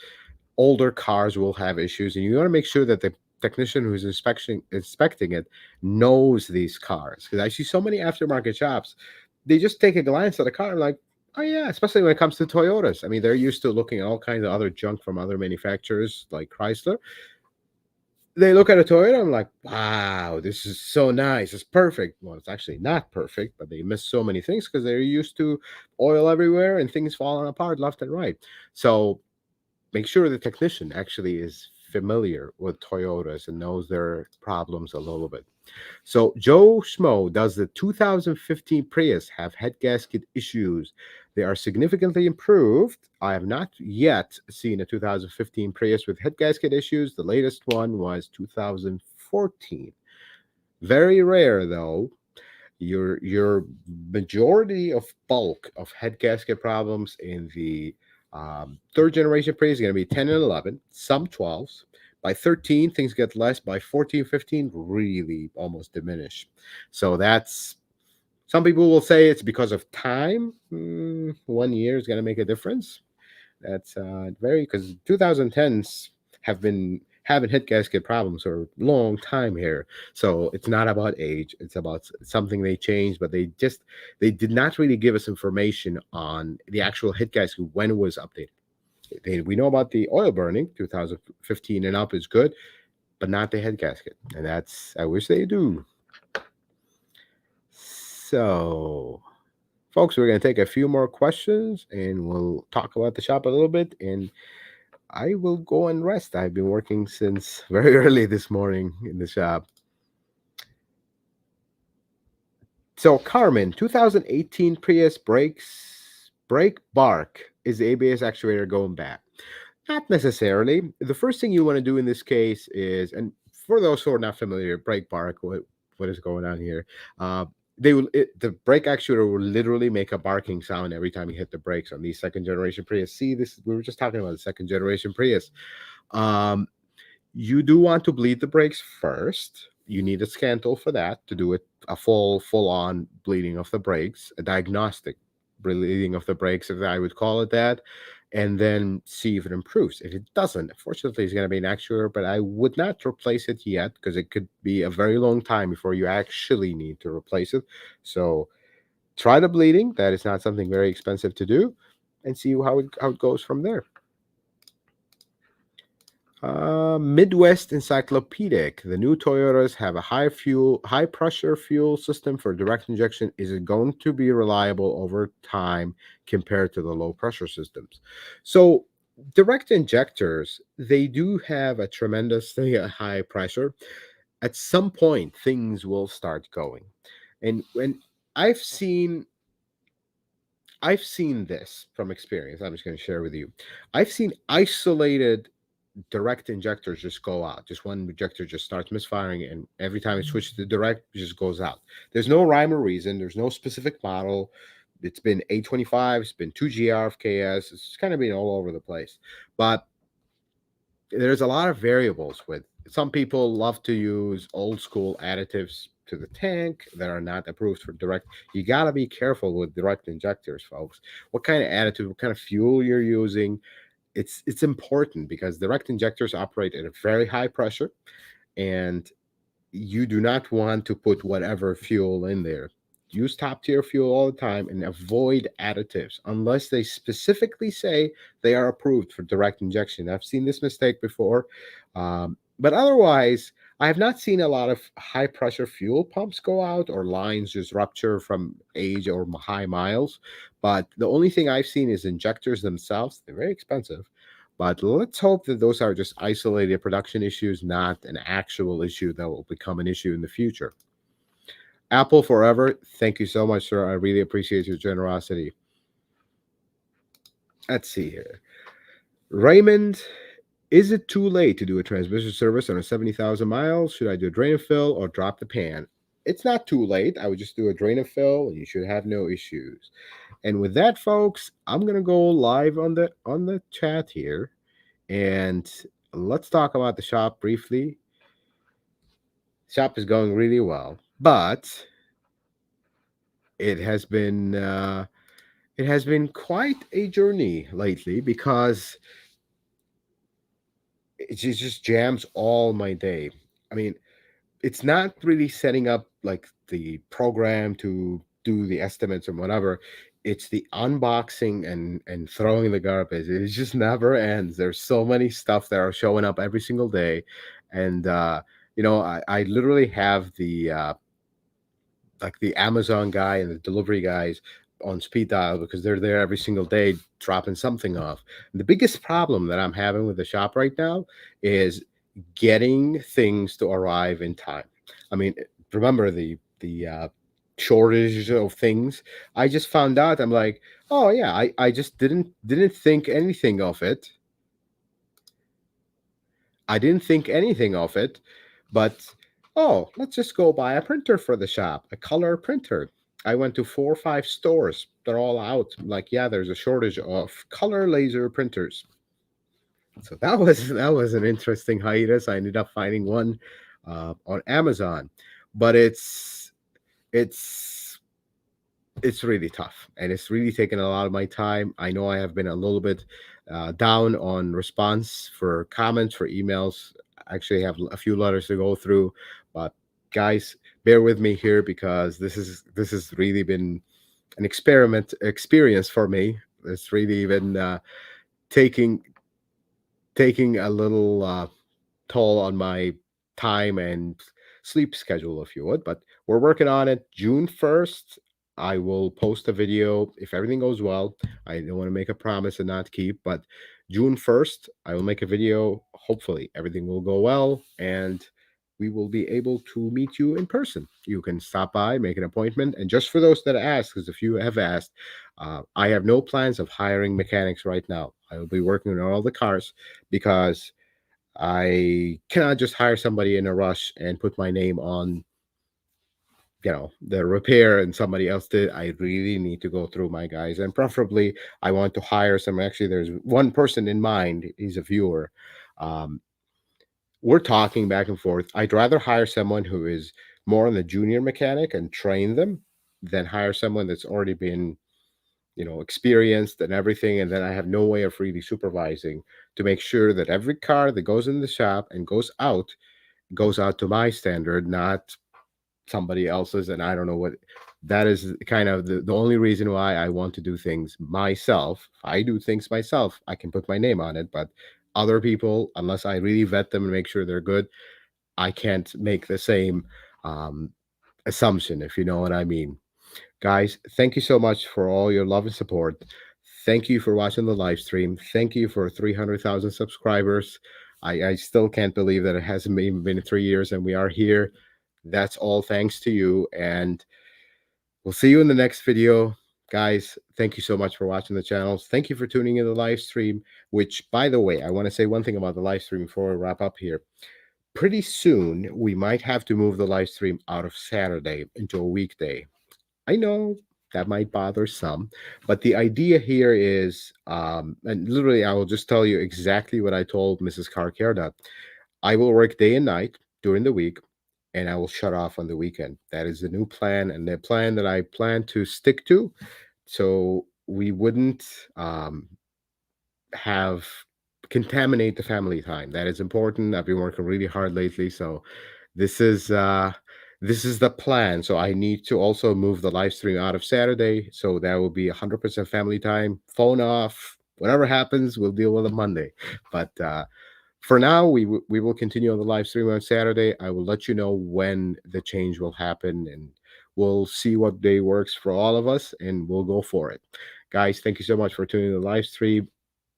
older cars will have issues, and you want to make sure that the technician who's inspecting it knows these cars. Because I see so many aftermarket shops, they just take a glance at a car and like, oh yeah, especially when it comes to Toyotas. I mean, they're used to looking at all kinds of other junk from other manufacturers like Chrysler. They look at a Toyota, I'm like, wow, this is so nice. It's perfect. Well, it's actually not perfect, but they miss so many things because they're used to oil everywhere and things falling apart left and right. So make sure the technician actually is familiar with Toyotas and knows their problems a little bit. So Joe Schmo, does the 2015 Prius have head gasket issues? They are significantly improved. I have not yet seen a 2015 Prius with head gasket issues. The latest one was 2014. Very rare though. Your majority of bulk of head gasket problems in the third generation Prius is going to be 10 and 11, some 12s. By 13, things get less. By 14, 15, really almost diminish. So that's Some people will say it's because of time. 1 year is going to make a difference. That's very, because 2010s have been having head gasket problems for a long time here. So it's not about age. It's about something they changed, but they did not really give us information on the actual head gasket when it was updated. We know about the oil burning, 2015 and up is good, but not the head gasket. And I wish they do. So, folks, we're going to take a few more questions and we'll talk about the shop a little bit. And I will go and rest. I've been working since very early this morning in the shop. So, Carmen, 2018 Prius brake bark. Is the ABS actuator going bad? Not necessarily. The first thing you want to do in this case is, and for those who are not familiar, brake bark, what is going on here? The brake actuator will literally make a barking sound every time you hit the brakes on these second generation Prius. See, this we were just talking about the second generation Prius. Um, you do want to bleed the brakes first. You need a scan tool for that to do it, a full on bleeding of the brakes, a diagnostic bleeding of the brakes, if I would call it that, and then see if it improves. If it doesn't, unfortunately, it's going to be an actuator, but I would not replace it yet because it could be a very long time before you actually need to replace it. So try the bleeding. That is not something very expensive to do, and see how it goes from there. Midwest Encyclopedic. The new Toyotas have a high pressure fuel system for direct injection. Is it going to be reliable over time compared to the low pressure systems? So direct injectors, they do have a tremendously high pressure. At some point, things will start going. And when I've seen I've seen this from experience. I'm just going to share with you. I've seen isolated direct injectors just go out. Just one injector just starts misfiring, and every time it switches to direct, it just goes out. There's no rhyme or reason. There's no specific model. It's been A25, it's been 2GRFKS. It's kind of been all over the place. But there's a lot of variables with some people love to use old school additives to the tank that are not approved for direct. You got to be careful with direct injectors, folks. What kind of additive, what kind of fuel you're using, it's important because direct injectors operate at a very high pressure, and you do not want to put whatever fuel in there. Use top tier fuel all the time and avoid additives unless they specifically say they are approved for direct injection. I've seen this mistake before. But otherwise, I have not seen a lot of high pressure fuel pumps go out or lines just rupture from age or high miles. But the only thing I've seen is injectors themselves. They're very expensive. But let's hope that those are just isolated production issues, not an actual issue that will become an issue in the future. Apple forever. Thank you so much, sir. I really appreciate your generosity. Let's see here. Raymond, is it too late to do a transmission service on a 70,000 miles? Should I do a drain and fill or drop the pan? It's not too late. I would just do a drain and fill, and you should have no issues. And with that, folks, I'm gonna go live on the chat here, and let's talk about the shop briefly. Shop is going really well, but it has been quite a journey lately because it just jams all my day. I mean, it's not really setting up like the program to do the estimates and whatever. It's the unboxing and throwing the garbage. It just never ends. There's so many stuff that are showing up every single day, and I literally have the like the Amazon guy and the delivery guys on speed dial because they're there every single day dropping something off. And the biggest problem that I'm having with the shop right now is getting things to arrive in time. I mean, remember the shortage of things. I just found out. I'm like, oh yeah, I just didn't think anything of it. I didn't think anything of it, but oh, let's just go buy a printer for the shop, a color printer. I went to 4 or 5 stores. They're all out. I'm like, yeah, there's a shortage of color laser printers. So that was an interesting hiatus. I ended up finding one on Amazon, but it's it's really tough, and it's really taken a lot of my time. I know I have been a little bit down on response for comments, for emails. I actually have a few letters to go through, but guys, bear with me here because this has really been an experiment experience for me. It's really been taking taking a little toll on my time and sleep schedule, if you would. But we're working on it. June 1st, I will post a video if everything goes well. I don't want to make a promise and not keep, but June 1st, I will make a video. Hopefully, everything will go well and we will be able to meet you in person. You can stop by, make an appointment. And just for those that ask, because if you have asked, I have no plans of hiring mechanics right now. I will be working on all the cars because I cannot just hire somebody in a rush and put my name on, the repair and somebody else did. I really need to go through my guys, and preferably I want to hire some. Actually, there's one person in mind. He's a viewer. Um, we're talking back and forth. I'd rather hire someone who is more on the junior mechanic and train them than hire someone that's already been experienced and everything, and then I have no way of really supervising to make sure that every car that goes in the shop and goes out to my standard, not somebody else's. And I don't know what that is. Kind of the only reason why I want to do things myself. If I do things myself, I can put my name on it, but other people, unless I really vet them and make sure they're good, I can't make the same um, assumption, if you know what I mean. Guys, thank you so much for all your love and support. Thank you for watching the live stream. Thank you for 300,000 subscribers. I still can't believe that it hasn't even been 3 years and we are here. That's all thanks to you. And we'll see you in the next video. Guys, thank you so much for watching the channels. Thank you for tuning in the live stream, which, by the way, I want to say one thing about the live stream before we wrap up here. Pretty soon, we might have to move the live stream out of Saturday into a weekday. I know that might bother some, but the idea here is, and literally, I will just tell you exactly what I told Mrs. Carcerda. I will work day and night during the week, and I will shut off on the weekend. That is the new plan, and the plan that I plan to stick to. So we wouldn't have contaminate the family time. That is important. I've been working really hard lately, so this is uh this is the plan. So I need to also move the live stream out of Saturday, so that will be 100% family time. Phone off. Whatever happens, we'll deal with it Monday. But for now, we will continue on the live stream on Saturday. I will let you know when the change will happen, and we'll see what day works for all of us, and we'll go for it. Guys, thank you so much for tuning in the live stream.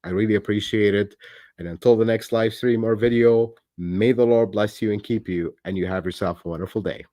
I really appreciate it. And until the next live stream or video, may the Lord bless you and keep you, and you have yourself a wonderful day.